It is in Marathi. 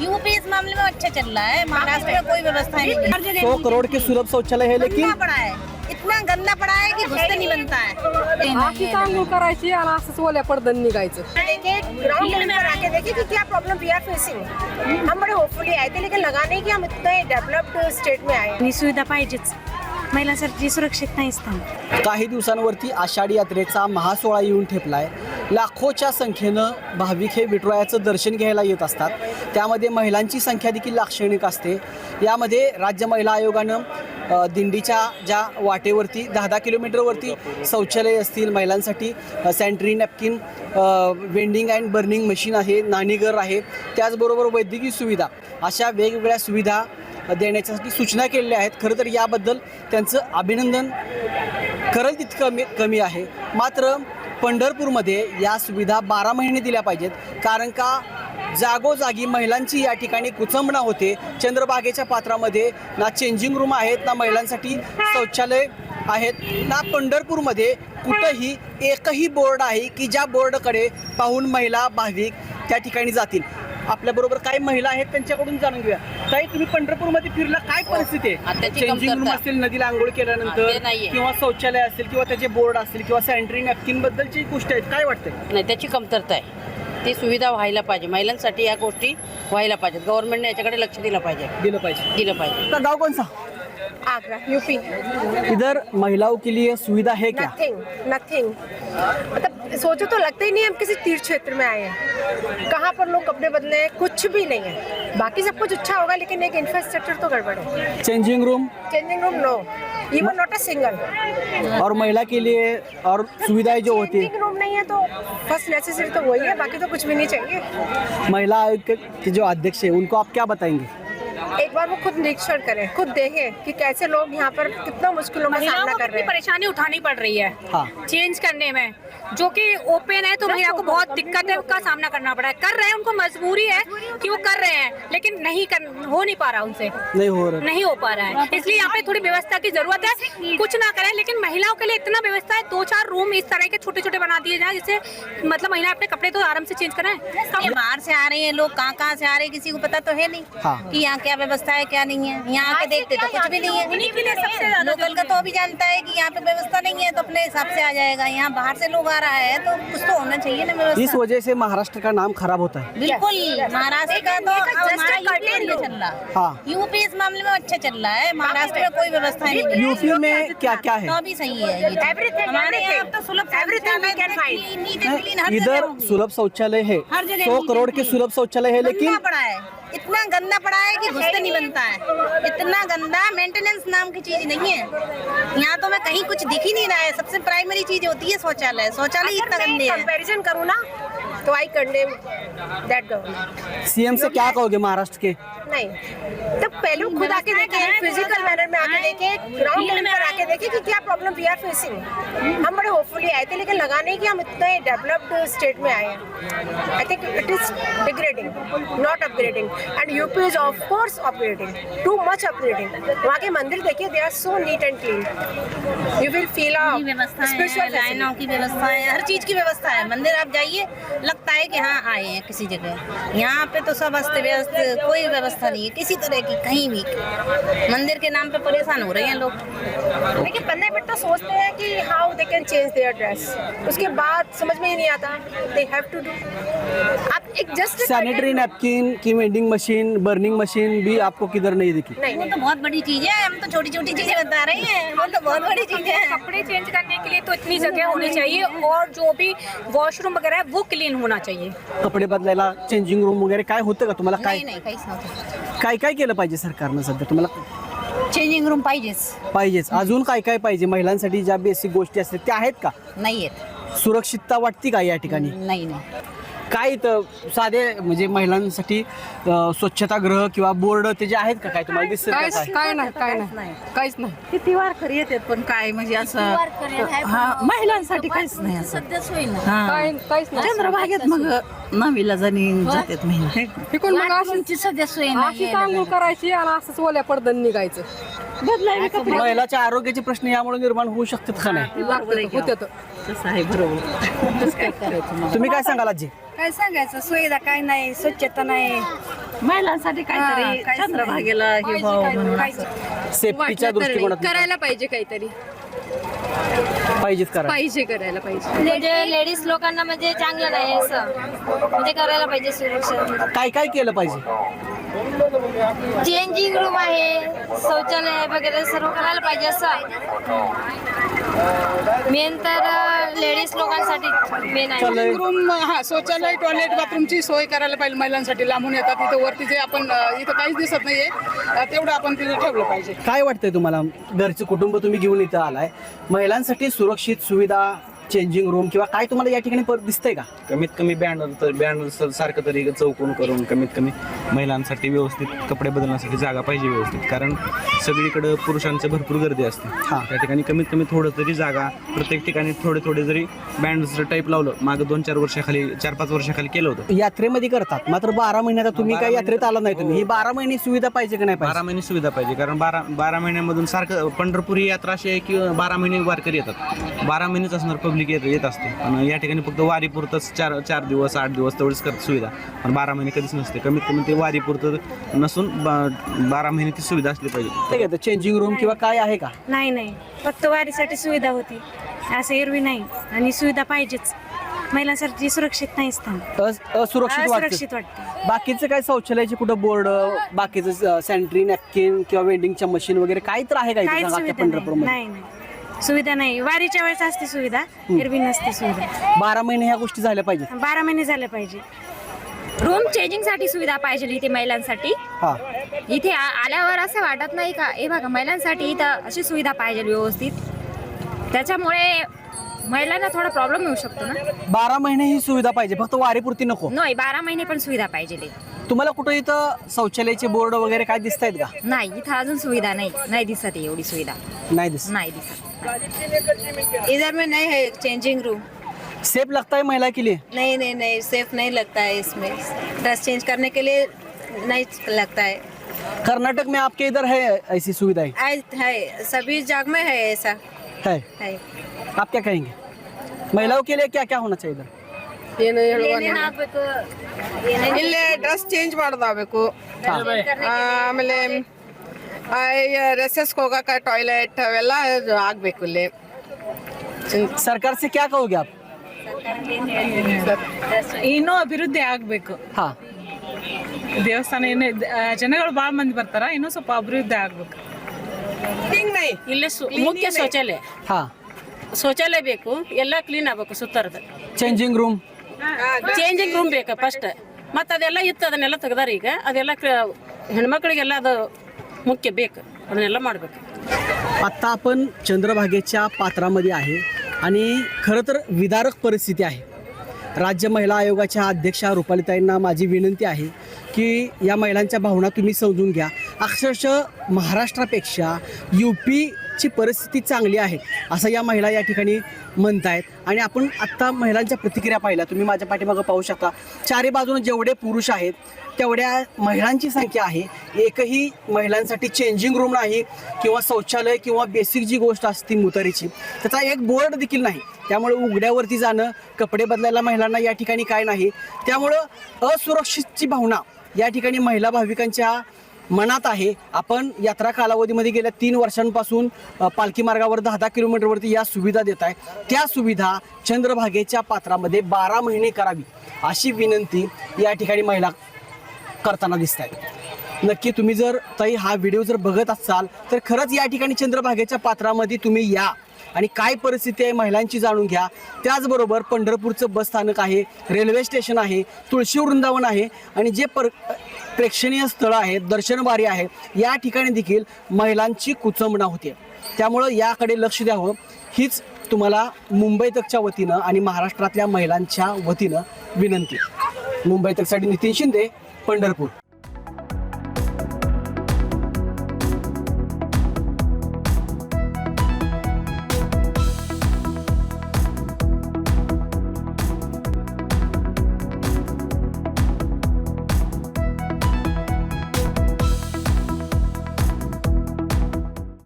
यूपी इस मामले में अच्छा चल रहा है, महाराष्ट्र में कोई व्यवस्था नहीं है। हर जगह 100 करोड़ के सुलभ शौचालय है, लेकिन गंदा पड़ा है, इतना गंदा पड़ा है की घुसते नहीं बनता है। अशीच आंघोळ करायची आणि असंच ओल्या पडदन निघायचं. देखिए ग्राउंड लेवल पर आके देखिए कि क्या प्रॉब्लम वी आर फेसिंग. हम बड़े होपफुली आए थे, लेकिन लगा नहीं कि हम इतने डेवलप्ड स्टेट में आए. ही सुविधा पाहिजेच, महिलांसाठी सुरक्षित नाही स्थान. काही दिवसांवरती आषाढी यात्रेचा महासोहळा येऊन ठेपलाय. लाखोच्या संख्येनं भाविक हे विठुरायाचं दर्शन घ्यायला येत असतात. त्यामध्ये महिलांची संख्या देखील लाक्षणिक असते. यामध्ये राज्य महिला आयोगानं दिंडीच्या ज्या वाटेवरती 10-10 किलोमीटरवरती शौचालय असतील, महिलांसाठी sanitary napkin, vending and burning machine आहे, नाणीघर आहे, त्याचबरोबर वैद्यकीय सुविधा, अशा वेगवेगळ्या सुविधा देण्याच्यासाठी सूचना केलेल्या आहेत. खरं तर याबद्दल त्यांचं अभिनंदन करल तितकं कमी आहे. मात्र पंढरपूरमध्ये या सुविधा 12 महिने दिल्या पाहिजेत, कारण का जागोजागी महिलांची या ठिकाणी कुचंबणा होते. चंद्रभागेच्या पात्रामध्ये ना चेंजिंग रूम आहेत, ना महिलांसाठी शौचालय आहेत, ना पंढरपूरमध्ये कुठंही एकही बोर्ड आहे की ज्या बोर्डकडे पाहून महिला भाविक त्या ठिकाणी जातील. आपल्याबरोबर काही महिला आहेत, त्यांच्याकडून जाणून घेऊया. ताई, तुम्ही पंढरपूरमध्ये फिरला, काय परिस्थिती आहे? चेंजिंग रूम असेल, नदीला आंघोळ केल्यानंतर, किंवा शौचालय असेल, किंवा त्याचे बोर्ड असतील, किंवा सॅनिटरी नॅपकिन बद्दलची गोष्ट आहेत, काय वाटतं? नाही, त्याची कमतरता आहे. ती सुविधा व्हायला पाहिजे, महिलांसाठी या गोष्टी व्हायला पाहिजेत. गव्हर्नमेंटने याच्याकडे लक्ष दिलं पाहिजे. गाँव कौन सा? आगरा, यूपी. इधर महिलाओं के लिए सुविधा है क्या? नथिंग. मतलब सोचो तो लगता ही नहीं हम किसी तीर्थ क्षेत्र में आए हैं. कहाँ पर लोग कपड़े बदले हैं, कुछ भी नहीं है. बाकी सब कुछ अच्छा होगा, लेकिन एक इंफ्रास्ट्रक्चर तो गड़बड़ है. Changing room no, even not a single. और महिला के लिए और सुविधाएं जो होती है, चेंजिंग रूम नहीं है तो फर्स्ट नेसेसरी तो वही है, बाकी तो कुछ भी नहीं चाहिए. महिला आयोग के जो अध्यक्ष है, उनको आप क्या बताएंगे? एक बार वो खुद निरीक्षण करें, खुद देखें कि कैसे लोग यहाँ पर कितना मुश्किलों का सामना कर रहे हैं. परेशानी उठानी पड़ रही है हाँ. चेंज करने में, जो कि ओपन है तो महिला को बहुत दिक्कत है, का सामना करना पड़ा है. कर रहे हैं, उनको मजबूरी है कि वो कर रहे हैं, लेकिन हो नहीं पा रहा उनसे, नहीं हो पा रहा है. इसलिए यहाँ पे थोड़ी व्यवस्था की जरूरत है. कुछ ना करें, लेकिन महिलाओं के लिए इतना व्यवस्था है, 2-4 रूम इस तरह के छोटे छोटे बना दिए जाए, जिससे मतलब महिला अपने कपड़े तो आराम से चेंज कराएं. बाहर से आ रहे हैं लोग, कहाँ से आ रहे हैं, किसी को पता तो है नहीं कि यहाँ क्या व्यवस्था है, क्या नहीं है. यहाँ आके देखते तो कुछ भी नहीं है. उन्हीं के लिए सबसे ज्यादा लोकल का तो भी जानता है कि यहाँ पे व्यवस्था नहीं है, तो अपने हिसाब से आ जाएगा. यहाँ बाहर से लोग आ रहा है तो कुछ तो होना चाहिए ना इस व्यवस्था. वजह से महाराष्ट्र का नाम खराब होता है. बिल्कुल, महाराष्ट्र का तो हमारा यूपी चल रहा. हाँ. यूपी इस मामले में अच्छा चल रहा है, महाराष्ट्र में कोई व्यवस्था नहीं है. यूपी में क्या क्या है? तो भी सही है. ये तो हमारे यहाँ तो सुलभ इधर सुलभ शौचालय है, 100 करोड़ के सुलभ शौचालय है, लेकिन पड़ा है, इतना गंदा पड़ा है कि घुसते नहीं बनता है. इतना गंदा, मेंटेनेंस नाम की चीज नहीं है. यहाँ तो मैं कहीं कुछ दिख ही नहीं रहा है. सबसे प्राइमरी चीज होती है शौचालय. शौचालय इतना गंदे है. कंपैरिजन करूँ ना तो I condemn that government. CM से क्या कहोगे महाराष्ट्र के? नहीं, तब पहले खुद आके देखें, फिजिकल मैनर में आके देखें, ग्राउंड लेवल पर आके देखें कि क्या प्रॉब्लम वी आर फेसिंग. हम बड़े होपफुली आए थे, लेकिन लगा नहीं कि हम इतने डेवलप्ड स्टेट में आए हैं. I think it is degrading, not upgrading. End UP is of course upgrading, too much upgrading. वहाँ के मंदिर देखिए, they are so neat and clean. You will feel spiritual लाइनों की व्यवस्था है, हर चीज की व्यवस्था है. मंदिर आप जाइए, लगता है कि हाँ आए हैं किसी जगह. यहाँ पे तो सब अस्त व्यस्त, कोई व्यवस्था नहीं है किसी तरह की कहीं भी. मंदिर के नाम पे परेशान हो रहे हैं लोग. लेकिन 15 मिनट तो सोचते हैं कि how they can change their dress. उसके बाद समझ में ही नहीं आता. They have to do. आप एक जस्ट सैनिटरी नैपकिन की वेंडिंग मशीन, बर्निंग मशीन भी आपको किधर नहीं दिखी? वो तो बहुत बड़ी चीज है. हम तो छोटी छोटी चीजें बता रहे हैं, वो तो बहुत बड़ी चीज है. कपड़े चेंज करने के लिए तो इतनी जगह होनी चाहिए, और जो भी वॉशरूम वगैरह है वो क्लीन होना चाहिए. कपडे बदलायला चेंजिंग रूम वगैरे काय होतं का तुम्हाला? काय नाही काहीच नव्हतं. काय काय केलं पाहिजे सरकारनं सध्या तुम्हाला? चेंजिंग रूम पाहिजेच. अजून काय काय पाहिजे? महिलांसाठी ज्या बेसिक गोष्टी असतात त्या आहेत का? नाही आहेत. सुरक्षितता वाटते का या ठिकाणी? नाही. काय इथं साधे म्हणजे महिलांसाठी स्वच्छतागृह किंवा बोर्ड ते जे आहेत का? काय तुम्हाला दिसतं का? काहीच नाही. किती वारकरी येतात, पण काय म्हणजे असं महिलांसाठी काहीच नाही. असं सध्याच होईल. काहीच नाही. चंद्रभागेत मग नवीला जणी जातात महिला. तिकडून मग सध्या सोय अशीच आंघोळ करायची आणि असंच ओल्या पडदन निघायचं. महिलाच्या आरोग्याचे प्रश्न यामुळे निर्माण होऊ शकतात का नाही? होतं. तसं आहे, बरोबर. तुम्ही काय सांगाल आजी? काय सांगायचं, सुविधा काय नाही, स्वच्छता नाही, महिलांसाठी काहीतरी चंद्रभागेला हे व्हावं म्हणून असं. सेफ्टीच्या दृष्टिकोनातून करायला पाहिजे काहीतरी पाहिजेच करा. पाहिजे करायला पाहिजे म्हणजे लेडीज लोकांना म्हणजे चांगलं नाही असं म्हणजे करायला पाहिजे सुरक्षा. काय काय केलं पाहिजे? चेंजिंग रूम आहे, शौचालय वगैरे सर्व करायला पाहिजे असं. मेन तर लेडीज लोकांसाठी मेन आहे. रूम शौचालय टॉयलेट बाथरूमची सोय करायला पाहिजे. महिलांसाठी लांबून येतात इथं वरती जे आपण इथं काहीच दिसत नाहीये तेवढं आपण तिथं ठेवलं पाहिजे. काय वाटतंय तुम्हाला? घरचे कुटुंब तुम्ही घेऊन इथं आलाय, महिलांसाठी सुरक्षित सुविधा, चेंजिंग रूम किंवा काय तुम्हाला या ठिकाणी दिसतंय का? कमीत कमी बॅनर सारखं तरी चौकोन करून कमीत कमी महिलांसाठी व्यवस्थित कपडे बदलण्यासाठी जागा पाहिजे व्यवस्थित. कारण सगळीकडे पुरुषांची भरपूर गर्दी असते. त्या ठिकाणी कमीत कमी थोडं तरी जागा प्रत्येक ठिकाणी थोडे जरी बँड टाईप लावलं, मागं 4-5 वर्षाखाली केलं होतं. यात्रेमध्ये करतात, मात्र 12 महिन्यात तुम्ही काय यात्रेत आला नाही. तुम्ही ही 12 महिने सुविधा पाहिजे की नाही 12 महिने सुविधा पाहिजे. कारण 12 महिन्यामधून सारखं पंढरपूर ही यात्रा अशी आहे की 12 महिने वारकरी येतात. 12 महिनेच असणार पब्लिक येत असते. आणि या ठिकाणी फक्त वारीपुरतच 4 दिवस 8 दिवस तेवढीच करत सुविधा. पण 12 महिने कधीच नसते. कमीत कमी ते वारीपुरतं नसून 12 महिने ती सुविधा असली पाहिजे. ठीक आहे, चेंजिंग रूम किंवा काय आहे का? नाही फक्त वारीसाठी सुविधा होती, असं एरवी नाही. आणि सुविधा पाहिजेच, महिलांसाठी सुरक्षित नाही स्थान, असुरक्षित वाटते. बाकीचं काय शौचालयाचे कुठं बोर्ड, बाकीचं सॅनिटरी नॅपकिन किंवा वेंडिंगच्या मशीन वगैरे काही तर आहे काहीच का सुविधा पंढरपूरमध्ये? नाही सुविधा नाही. वारीच्या वेळेस असते सुविधा, एरवी नसते सुविधा. 12 महिने ह्या गोष्टी झाल्या पाहिजे. 12 महिने झाले पाहिजे. रूम चेंजिंग साठी सुविधा पाहिजे इथे महिलांसाठी. हा, इथे आल्यावर असं वाटत नाही का हे बघा महिलांसाठी इथं अशी सुविधा पाहिजे व्यवस्थित. त्याच्यामुळे महिलांना थोडा प्रॉब्लेम येऊ शकतो ना. 12 महिने ही सुविधा पाहिजे, फक्त वारीपुरती नको. नाही 12 महिने पण सुविधा पाहिजे. तुम्हाला कुठं इथं शौचालयाचे बोर्ड वगैरे काय दिसत आहेत का? नाही इथं अजून सुविधा नाही दिसत आहे एवढी सुविधा नाही दिसत. इधर में नहीं है चेंजिंग रूम. सेफ लगता है महिला के लिए? नहीं सेफ नहीं लगता है इसमें. ड्रेस चेंज करने के लिए नहीं लगता है. कर्नाटक में आपके इधर है ऐसी सुविधाएं? है सभी जगह में है ऐसा है. आप क्या कहेंगे? महिलाओं के लिए क्या क्या होना चाहिए इधर? ಇಲ್ಲೇ ಡ್ರೆಸ್ ಚೇಂಜ್ ಮಾಡೋದಾಗಬೇಕು. ಆಮೇಲೆ ರೆಸಸ್ಗೆ ಹೋಗಕ್ಕೆ ಟಾಯ್ಲೆಟ್ ಅವೆಲ್ಲ ಆಗಬೇಕು ಇಲ್ಲಿ. सरकार से क्या कहोगे आप? ಇನ್ನೂ ಅಭಿವೃದ್ಧಿ ಆಗ್ಬೇಕು. ಹಾ, ದೇವಸ್ಥಾನ ಏನು ಜನಗಳು ಭಾಳ ಮಂದಿ ಬರ್ತಾರ, ಇನ್ನೂ ಸ್ವಲ್ಪ ಅಭಿವೃದ್ಧಿ ಆಗ್ಬೇಕು. ಇಲ್ಲೇ ಮುಖ್ಯ ಶೌಚಾಲಯ ಹಾ, ಶೌಚಾಲಯ ಬೇಕು, ಎಲ್ಲ ಕ್ಲೀನ್ ಆಗ್ಬೇಕು ಸುತ್ತರದ. ಚೇಂಜಿಂಗ್ ರೂಮ್, ಚೇಂಜಿಂಗ್ ರೂಮ್ ಬೇಕು ಫಸ್ಟ್. ಮತ್ತು ಅದೆಲ್ಲ ಇತ್ತು, ಅದನ್ನೆಲ್ಲ ತೆಗ್ದಾರ ಈಗ. ಅದೆಲ್ಲ ಹೆಣ್ಮಕ್ಳಿಗೆಲ್ಲ ಅದು ಮುಖ್ಯ ಬೇಕು, ಅದನ್ನೆಲ್ಲ ಮಾಡಬೇಕು. आत्ता आपण चंद्रभागेच्या पात्रामध्ये आहे आणि खरं तर विदारक परिस्थिती आहे. राज्य महिला आयोगाच्या अध्यक्षा रुपालीताईंना माझी विनंती आहे की या महिलांच्या भावना तुम्ही समजून घ्या. अक्षरशः महाराष्ट्रापेक्षा UPची परिस्थिती चांगली आहे असं या महिला या ठिकाणी म्हणतायत. आणि आपण आत्ता महिलांच्या प्रतिक्रिया पाहिल्या, तुम्ही माझ्या पाठीमागं पाहू शकता. चारी बाजूने जेवढे पुरुष आहेत तेवढ्या महिलांची संख्या आहे. एकही महिलांसाठी चेंजिंग रूम नाही किंवा शौचालय किंवा बेसिक जी गोष्ट असते मुतारीची, त्याचा एक बोर्ड देखील नाही. त्यामुळे उघड्यावरती जाणं, कपडे बदलायला महिलांना या ठिकाणी काय नाही. त्यामुळं असुरक्षितची भावना या ठिकाणी महिला भाविकांच्या मनात आहे. आपण यात्रा कालावधीमध्ये गेल्या 3 वर्षांपासून पालखी मार्गावर 10-10 किलोमीटरवरती या सुविधा देत आहे. त्या सुविधा चंद्रभागेच्या पात्रामध्ये 12 महिने करावी अशी विनंती या ठिकाणी महिला करताना दिसत आहेत. नक्की तुम्ही जर ताई हा व्हिडिओ जर बघत असाल तर खरंच या ठिकाणी चंद्रभागेच्या पात्रामध्ये तुम्ही या आणि काय परिस्थिती आहे महिलांची जाणून घ्या. त्याचबरोबर पंढरपूरचं बस स्थानक आहे, रेल्वे स्टेशन आहे, तुळशी वृंदावन आहे आणि जे प्रेक्षणीय स्थळं आहेत, दर्शनबारी आहे, या ठिकाणी देखील महिलांची कुचंबणा होते. त्यामुळं याकडे लक्ष द्यावं हीच तुम्हाला मुंबई तकच्या वतीनं आणि महाराष्ट्रातल्या महिलांच्या वतीनं विनंती. मुंबई तकसाठी नितीन शिंदे, पंढरपूर.